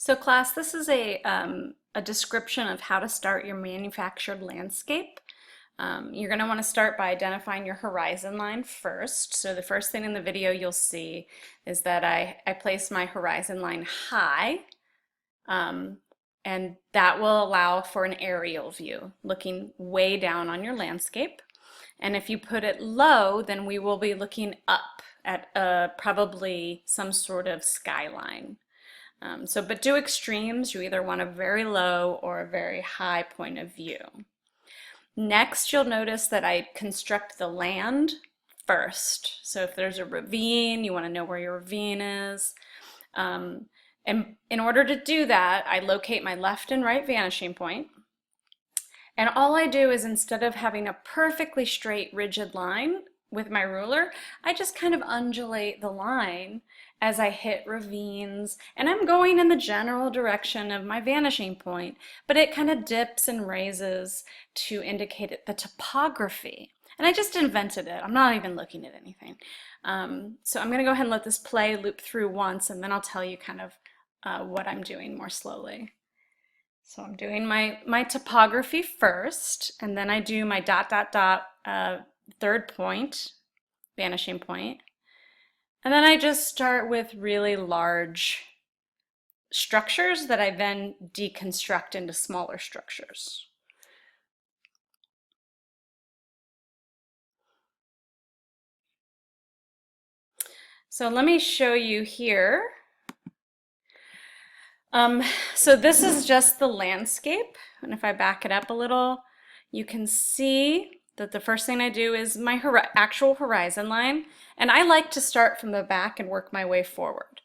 So class, this is a description of how to start your manufactured landscape. You're going to want to start by identifying your horizon line first. So the first thing in the video you'll see is that I place my horizon line high, and that will allow for an aerial view, looking way down on your landscape. And if you put it low, then we will be looking up at probably some sort of skyline. But do extremes. You either want a very low or a very high point of view. Next, you'll notice that I construct the land first. So if there's a ravine, you want to know where your ravine is. And in order to do that, I locate my left and right vanishing point. And all I do is, instead of having a perfectly straight, rigid line with my ruler, I just kind of undulate the line as I hit ravines, and I'm going in the general direction of my vanishing point, but it kind of dips and raises to indicate the topography. And I just invented it. I'm not even looking at anything. So I'm going to go ahead and let this play loop through once, and then I'll tell you kind of what I'm doing more slowly. So I'm doing my topography first, and then I do my dot, dot, dot, third point, vanishing point. And then I just start with really large structures that I then deconstruct into smaller structures. So let me show you here. So this is just the landscape. And if I back it up a little, you can see that the first thing I do is my actual horizon line. And I like to start from the back and work my way forward.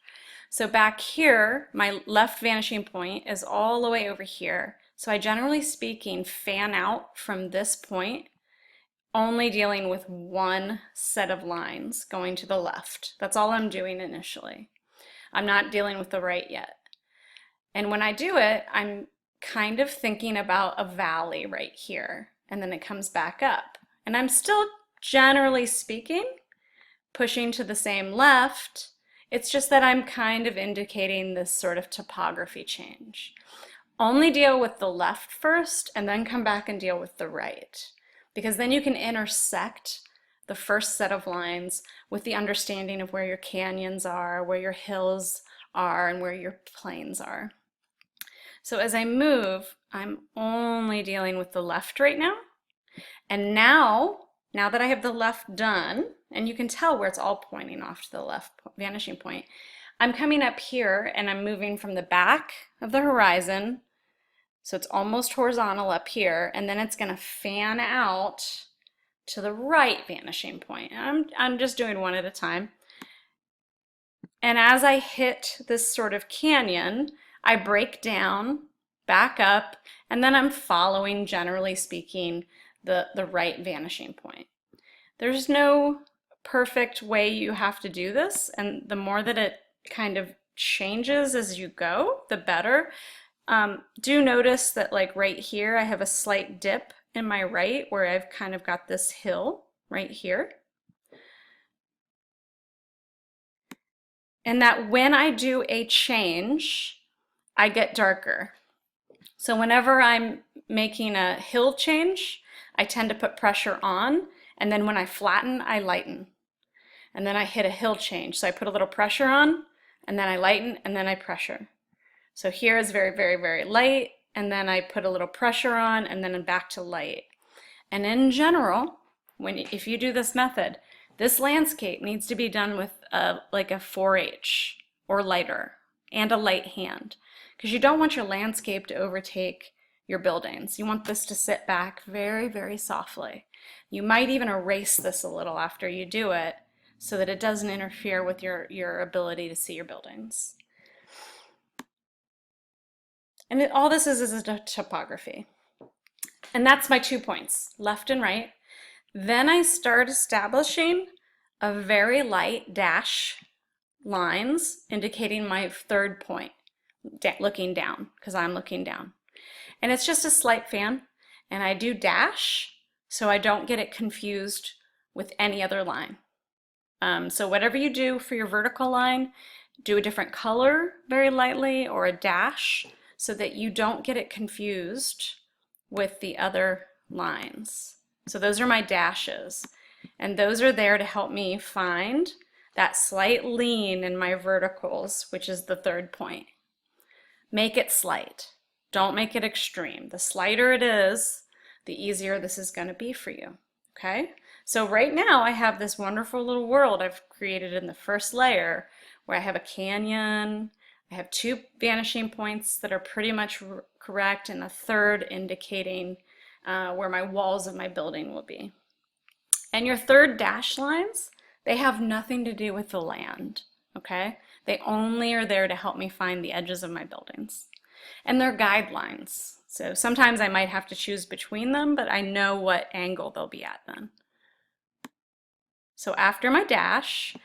So back here, my left vanishing point is all the way over here. So I, generally speaking, fan out from this point, only dealing with one set of lines going to the left. That's all I'm doing initially. I'm not dealing with the right yet. And when I do it, I'm kind of thinking about a valley right here, and then it comes back up. And I'm still, generally speaking, pushing to the same left. It's just that I'm kind of indicating this sort of topography change. Only deal with the left first, and then come back and deal with the right, because then you can intersect the first set of lines with the understanding of where your canyons are, where your hills are, and where your plains are. So as I move, I'm only dealing with the left right now. And now that I have the left done, and you can tell where it's all pointing off to the left vanishing point, I'm coming up here and I'm moving from the back of the horizon, so it's almost horizontal up here, and then it's going to fan out to the right vanishing point. I'm just doing one at a time. And as I hit this sort of canyon, I break down, back up, and then I'm following, generally speaking, the right vanishing point. There's no perfect way you have to do this, and the more that it kind of changes as you go, the better. Do notice that, like right here, I have a slight dip in my right where I've kind of got this hill right here. And that when I do a change, I get darker. So whenever I'm making a hill change, I tend to put pressure on, and then when I flatten, I lighten. And then I hit a hill change, so I put a little pressure on, and then I lighten, and then I pressure. So here is very, very, very light, and then I put a little pressure on, and then back to light. And in general, if you do this method, this landscape needs to be done with like a 4H or lighter, and a light hand, because you don't want your landscape to overtake your buildings. You want this to sit back very, very softly. You might even erase this a little after you do it so that it doesn't interfere with your ability to see your buildings. And all this is a topography. And that's my 2 points, left and right. Then I start establishing a very light dash lines indicating my third point, looking down, because I'm looking down. And it's just a slight fan, and I do dash so I don't get it confused with any other line. So whatever you do for your vertical line, do a different color very lightly or a dash so that you don't get it confused with the other lines. So those are my dashes, and those are there to help me find that slight lean in my verticals, which is the third point. Make it slight. Don't make it extreme. The slighter it is, the easier this is going to be for you. Okay? So right now I have this wonderful little world I've created in the first layer where I have a canyon, I have two vanishing points that are pretty much correct, and a third indicating where my walls of my building will be. And your third dash lines, they have nothing to do with the land, okay? They only are there to help me find the edges of my buildings. And they're guidelines. So sometimes I might have to choose between them, but I know what angle they'll be at then. So after my dash,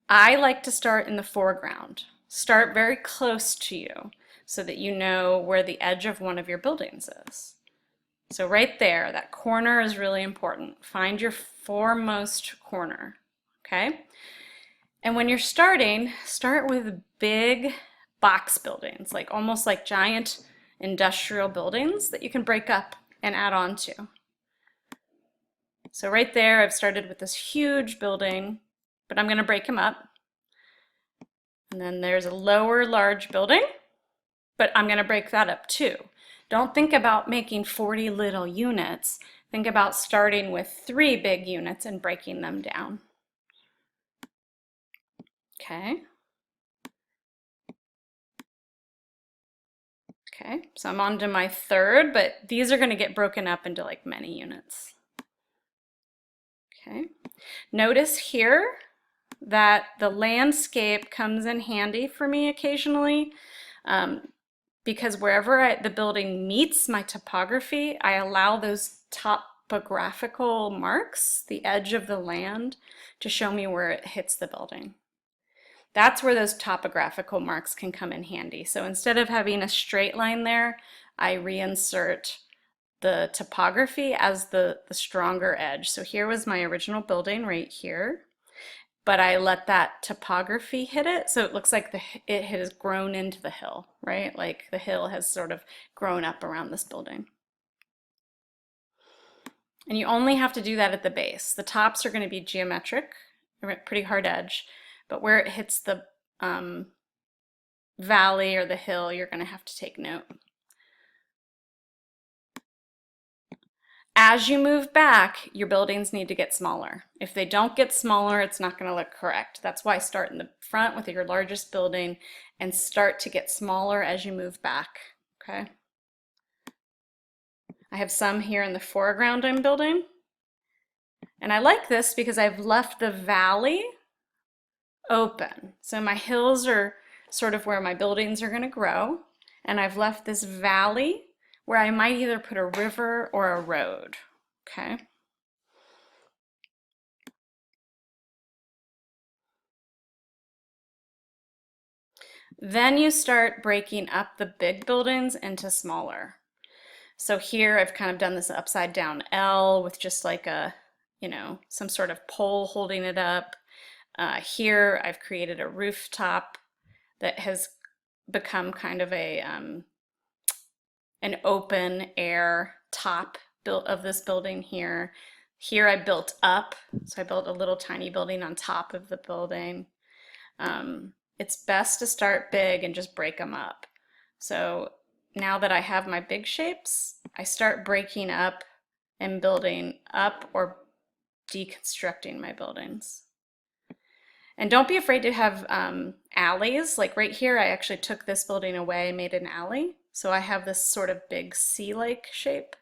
I like to start in the foreground. Start very close to you so that you know where the edge of one of your buildings is. So right there, that corner is really important. Find your foremost corner, okay? And when you're starting, start with big box buildings, like almost like giant industrial buildings that you can break up and add on to. So right there, I've started with this huge building, but I'm going to break them up. And then there's a lower large building, but I'm going to break that up too. Don't think about making 40 little units. Think about starting with 3 big units and breaking them down. Okay. Okay, so I'm on to my third, but these are going to get broken up into like many units. Okay, notice here that the landscape comes in handy for me occasionally because wherever the building meets my topography, I allow those topographical marks, the edge of the land, to show me where it hits the building. That's where those topographical marks can come in handy. So instead of having a straight line there, I reinsert the topography as the stronger edge. So here was my original building right here, but I let that topography hit it, so it looks like it has grown into the hill, right? Like the hill has sort of grown up around this building. And you only have to do that at the base. The tops are going to be geometric, pretty hard edge, but where it hits the valley or the hill, you're going to have to take note. As you move back, your buildings need to get smaller. If they don't get smaller, it's not going to look correct. That's why start in the front with your largest building and start to get smaller as you move back, okay? I have some here in the foreground I'm building. And I like this because I've left the valley open. So my hills are sort of where my buildings are going to grow. And I've left this valley where I might either put a river or a road, okay? Then you start breaking up the big buildings into smaller. So here I've kind of done this upside down L with just like a, you know, some sort of pole holding it up. Here I've created a rooftop that has become kind of a an open air top built of this building here. Here I built up, so I built a little tiny building on top of the building. It's best to start big and just break them up. So now that I have my big shapes, I start breaking up and building up or deconstructing my buildings. And don't be afraid to have alleys. Like right here, I actually took this building away and made an alley. So I have this sort of big C-like shape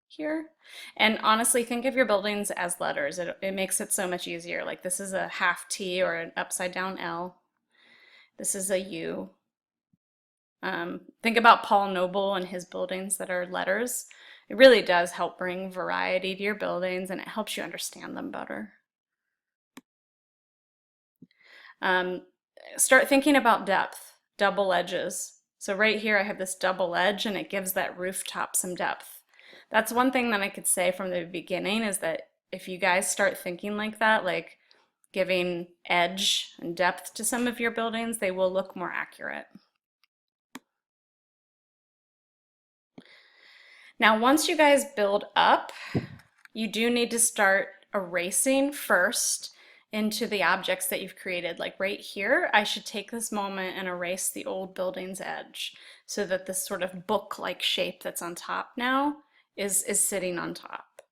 here. And honestly, think of your buildings as letters. It makes it so much easier. Like this is a half T or an upside down L. This is a U. Think about Paul Noble and his buildings that are letters. It really does help bring variety to your buildings, and it helps you understand them better. Start thinking about depth, double edges. So right here I have this double edge and it gives that rooftop some depth. That's one thing that I could say from the beginning is that if you guys start thinking like that, like giving edge and depth to some of your buildings, they will look more accurate. Now, once you guys build up, you do need to start erasing first into the objects that you've created. Like right here, I should take this moment and erase the old building's edge so that this sort of book-like shape that's on top now is sitting on top.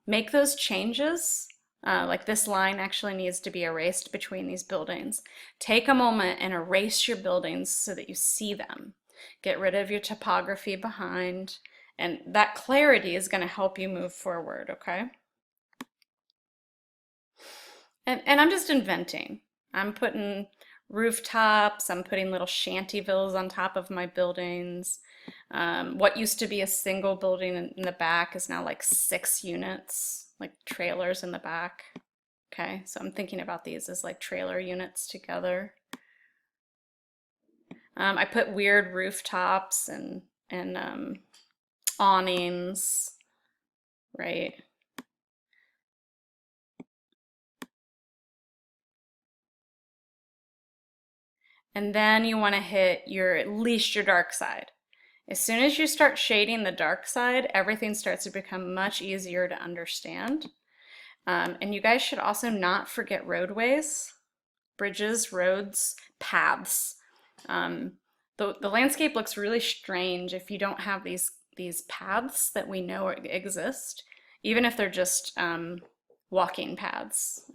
Make those changes. Like this line actually needs to be erased between these buildings. Take a moment and erase your buildings so that you see them. Get rid of your topography behind, and that clarity is going to help you move forward, okay? And I'm just inventing. I'm putting rooftops, I'm putting little shantyvilles on top of my buildings. What used to be a single building in the back is now like 6 units, like trailers in the back. Okay, so I'm thinking about these as like trailer units together. I put weird rooftops and awnings, right? And then you want to hit at least your dark side. As soon as you start shading the dark side, everything starts to become much easier to understand. And you guys should also not forget roadways, bridges, roads, paths. The landscape looks really strange if you don't have these paths that we know exist, even if they're just walking paths.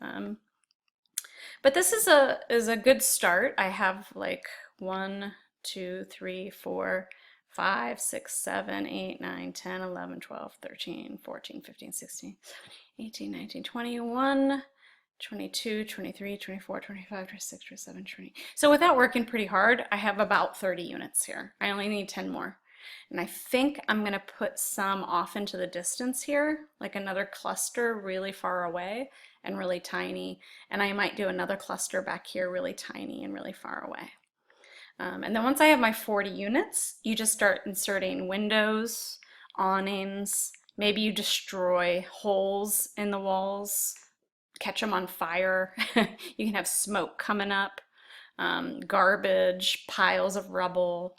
But this is a good start. I have like 1, 2, 3, 4, 5, 6, 7, 8, 9, 10, 11, 12, 13, 14, 15, 16, 18, 19, 21, 22, 23, 24, 25, 26, 27, 20. So without working pretty hard, I have about 30 units here. I only need 10 more. And I think I'm going to put some off into the distance here, like another cluster really far away and really tiny. And I might do another cluster back here really tiny and really far away. And then once I have my 40 units, you just start inserting windows, awnings, maybe you destroy holes in the walls, catch them on fire. You can have smoke coming up, garbage, piles of rubble.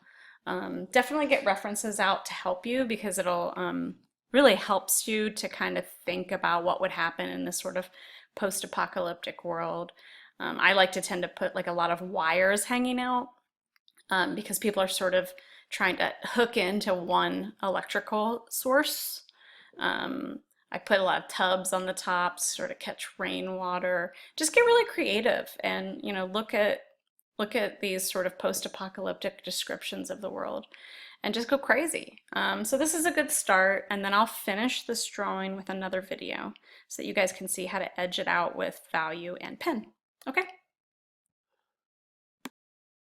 Definitely get references out to help you because it'll really helps you to kind of think about what would happen in this sort of post-apocalyptic world. I like to tend to put like a lot of wires hanging out because people are sort of trying to hook into one electrical source. I put a lot of tubs on the top to sort of catch rainwater. Just get really creative and, you know, look at these sort of post-apocalyptic descriptions of the world and just go crazy. So this is a good start, and then I'll finish this drawing with another video so that you guys can see how to edge it out with value and pen. Okay?